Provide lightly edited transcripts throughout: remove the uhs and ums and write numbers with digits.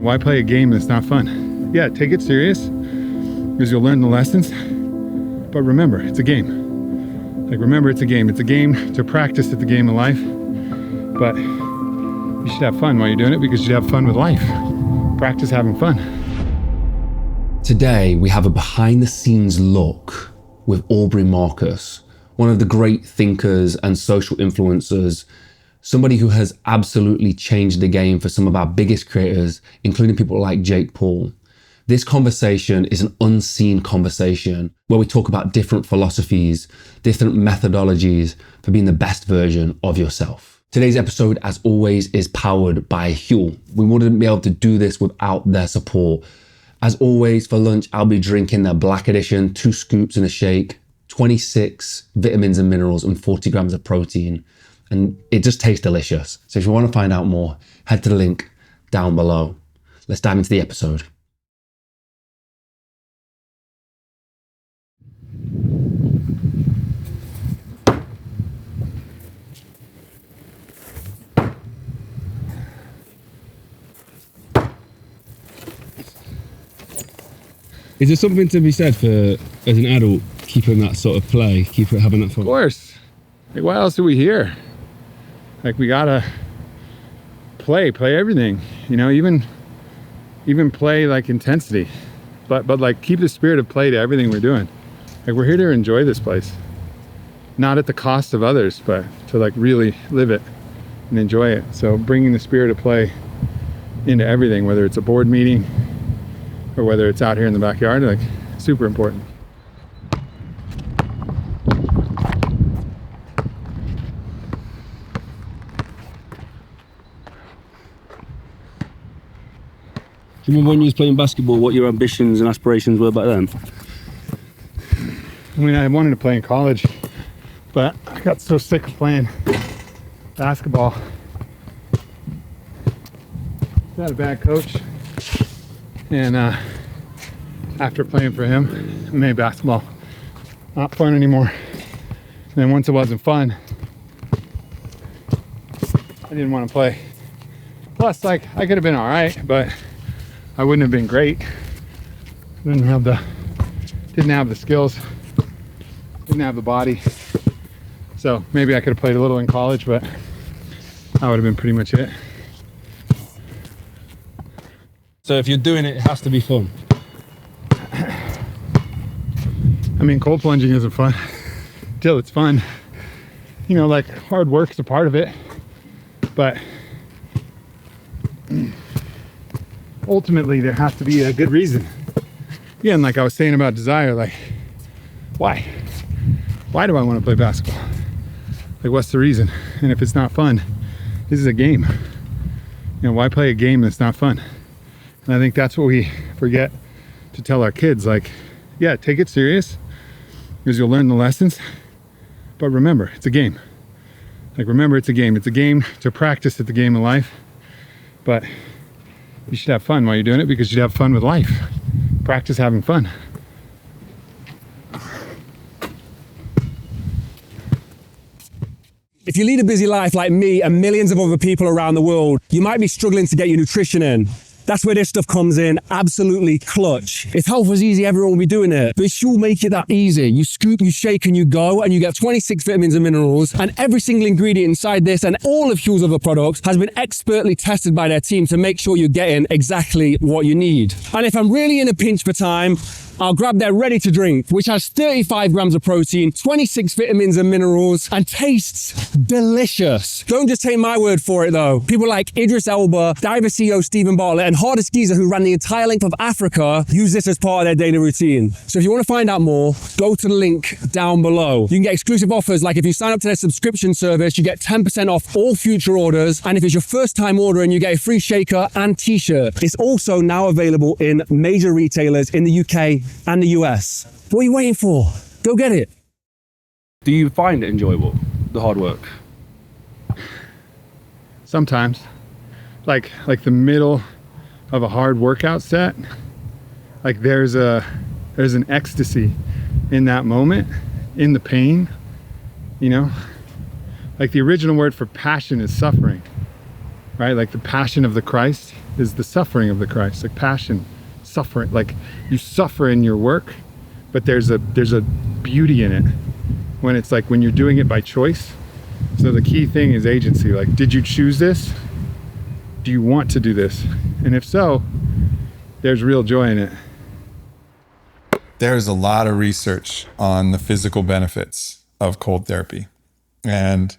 Why play a game that's not fun? Yeah, take it serious because you'll learn the lessons. But remember, it's a game. Remember, it's a game. It's a game to practice at the game of life. But you should have fun while you're doing it because you should have fun with life. Practice having fun. Today, we have a behind-the-scenes look with Aubrey, one of the great thinkers and social influencers, somebody who has absolutely changed the game for some of our biggest creators, including people like Jake Paul. This conversation is an unseen conversation where we talk about different philosophies, different methodologies for being the best version of yourself. Today's episode, as always, is powered by Huel. We wouldn't be able to do this without their support. As always, for lunch, I'll be drinking their Black Edition, 2 scoops in a shake, 26 vitamins and minerals and 40 grams of protein. And it just tastes delicious. So if you want to find out more, head to the link down below. Let's dive into the episode. Is there something to be said for, as an adult, keeping that sort of play, having that fun? Of course. Why else are we here? We gotta play everything, even play intensity, but keep the spirit of play to everything we're doing. We're here to enjoy this place, not at the cost of others, but to really live it and enjoy it. So bringing the spirit of play into everything, whether it's a board meeting or whether it's out here in the backyard, super important. Do you remember when you was playing basketball, what your ambitions and aspirations were back then? I wanted to play in college, but I got so sick of playing basketball. I had a bad coach, and after playing for him, it made basketball not fun anymore. And then once it wasn't fun, I didn't want to play. Plus, I could have been all right, but I wouldn't have been great. Didn't have the skills, didn't have the body. So maybe I could have played a little in college, but that would have been pretty much it. So if you're doing it, it has to be fun. Cold plunging isn't fun till it's fun. Hard work's a part of it, but ultimately there has to be a good reason. Again, like I was saying about desire, why do I want to play basketball? What's the reason? And if it's not fun, this is a game. Why play a game that's not fun? And I think that's what we forget to tell our kids. Yeah, take it serious because you'll learn the lessons. But remember, it's a game. Remember, it's a game. It's a game to practice at the game of life. But you should have fun while you're doing it because you should have fun with life. Practice having fun. If you lead a busy life like me and millions of other people around the world, you might be struggling to get your nutrition in. That's where this stuff comes in, absolutely clutch. If health was easy, everyone would be doing it. But Huel make it that easy. You scoop, you shake, and you go, and you get 26 vitamins and minerals. And every single ingredient inside this and all of Huel's other products has been expertly tested by their team to make sure you're getting exactly what you need. And if I'm really in a pinch for time, I'll grab their ready to drink, which has 35 grams of protein, 26 vitamins and minerals, and tastes delicious. Don't just take my word for it though. People like Idris Elba, Diver CEO Stephen Bartlett, and hardest geezer who ran the entire length of Africa use this as part of their daily routine. So if you want to find out more, go to the link down below. You can get exclusive offers, like if you sign up to their subscription service, you get 10% off all future orders. And if it's your first time ordering, you get a free shaker and t-shirt. It's also now available in major retailers in the UK and the US. What are you waiting for? Go get it. Do you find it enjoyable, the hard work? Sometimes. Like the middle of a hard workout set, there's an ecstasy in that moment, in the pain, the original word for passion is suffering, right? The passion of the Christ. is the suffering of the Christ, like passion, suffering. Like you suffer in your work, but there's a beauty in it when it's like when you're doing it by choice. So the key thing is agency. Like, did you choose this? Do you want to do this? And if so, there's real joy in it. There's a lot of research on the physical benefits of cold therapy. And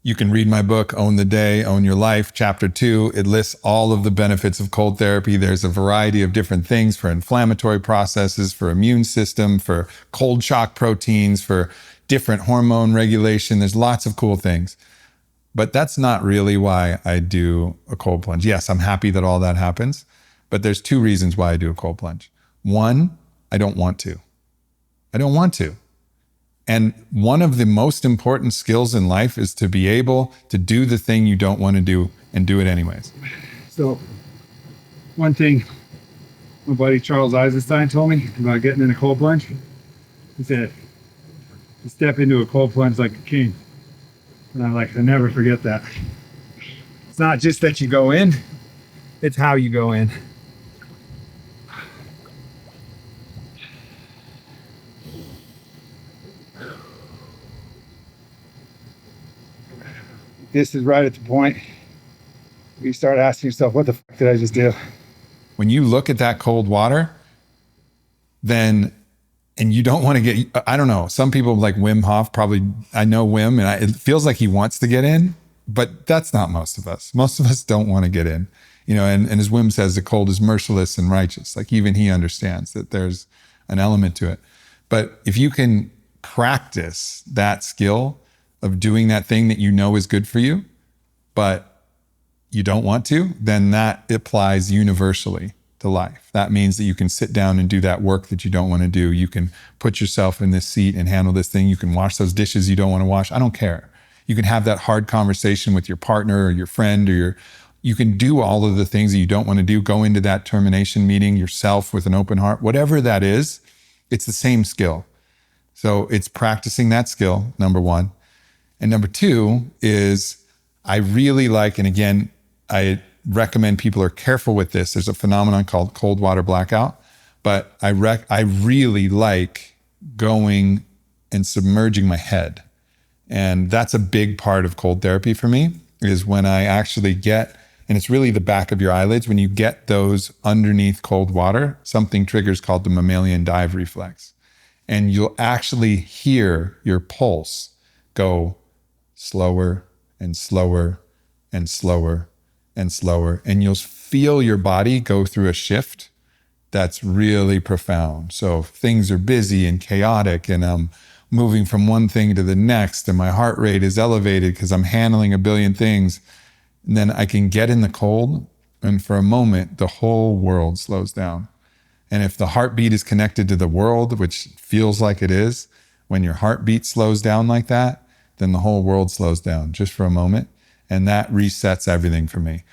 you can read my book, Own the Day, Own Your Life, Chapter 2. It lists all of the benefits of cold therapy. There's a variety of different things for inflammatory processes, for immune system, for cold shock proteins, for different hormone regulation. There's lots of cool things. But that's not really why I do a cold plunge. Yes, I'm happy that all that happens, but there's two reasons why I do a cold plunge. One, I don't want to. I don't want to. And one of the most important skills in life is to be able to do the thing you don't want to do and do it anyways. So one thing my buddy Charles Eisenstein told me about getting in a cold plunge, he said, you step into a cold plunge like a king. And I never forget that. It's not just that you go in, it's how you go in. This is right at the point where you start asking yourself, what the fuck did I just do? When you look at that cold water, then, and you don't want to get, I don't know, some people like Wim Hof, probably, I know Wim, and it feels like he wants to get in, but that's not most of us. Most of us don't want to get in, and as Wim says, the cold is merciless and righteous. Like even he understands that there's an element to it. But if you can practice that skill of doing that thing that you know is good for you, but you don't want to, then that applies universally to life. That means that you can sit down and do that work that you don't want to do. You can put yourself in this seat and handle this thing. You can wash those dishes you don't want to wash. I don't care. You can have that hard conversation with your partner or your friend or you can do all of the things that you don't want to do. Go into that termination meeting yourself with an open heart. Whatever that is, it's the same skill. So it's practicing that skill, number one. And number two is I really like, and again, I recommend people are careful with this. There's a phenomenon called cold water blackout, but I really like going and submerging my head. And that's a big part of cold therapy for me, is when I actually get, and it's really the back of your eyelids, when you get those underneath cold water, something triggers called the mammalian dive reflex. And you'll actually hear your pulse go slower and slower and slower and slower. And you'll feel your body go through a shift that's really profound. So if things are busy and chaotic and I'm moving from one thing to the next and my heart rate is elevated because I'm handling a billion things, and then I can get in the cold and for a moment, the whole world slows down. And if the heartbeat is connected to the world, which feels like it is, when your heartbeat slows down like that, then the whole world slows down just for a moment. And that resets everything for me.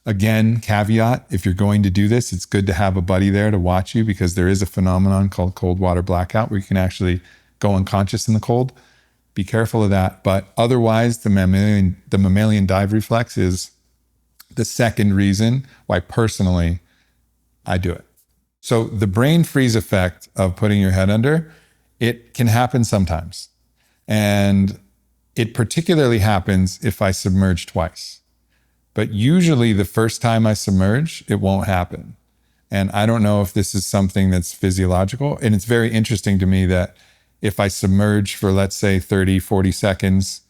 Again, caveat, if you're going to do this, it's good to have a buddy there to watch you, because there is a phenomenon called cold water blackout where you can actually go unconscious in the cold. Be careful of that. But otherwise, the mammalian dive reflex is the second reason why personally I do it. So the brain freeze effect of putting your head under, it can happen sometimes. And it particularly happens if I submerge twice. But usually the first time I submerge, it won't happen. And I don't know if this is something that's physiological. And it's very interesting to me that if I submerge for, let's say, 30, 40 seconds,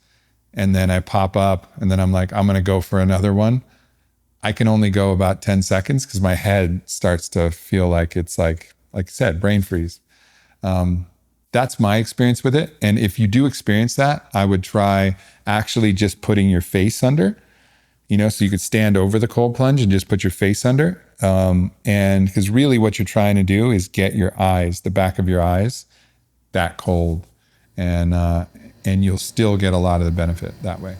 and then I pop up, and then I'm like, I'm going to go for another one, I can only go about 10 seconds because my head starts to feel like it's like I said, brain freeze. That's my experience with it. And if you do experience that, I would try actually just putting your face under, so you could stand over the cold plunge and just put your face under. And because really what you're trying to do is get your eyes, the back of your eyes, that cold. And you'll still get a lot of the benefit that way.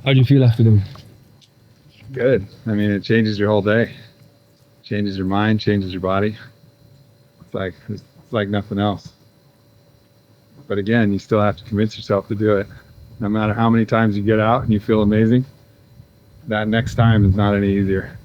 How do you feel after them? Good. I mean, it changes your whole day. Changes your mind, changes your body. It's like nothing else. But again, you still have to convince yourself to do it. No matter how many times you get out and you feel amazing, that next time is not any easier.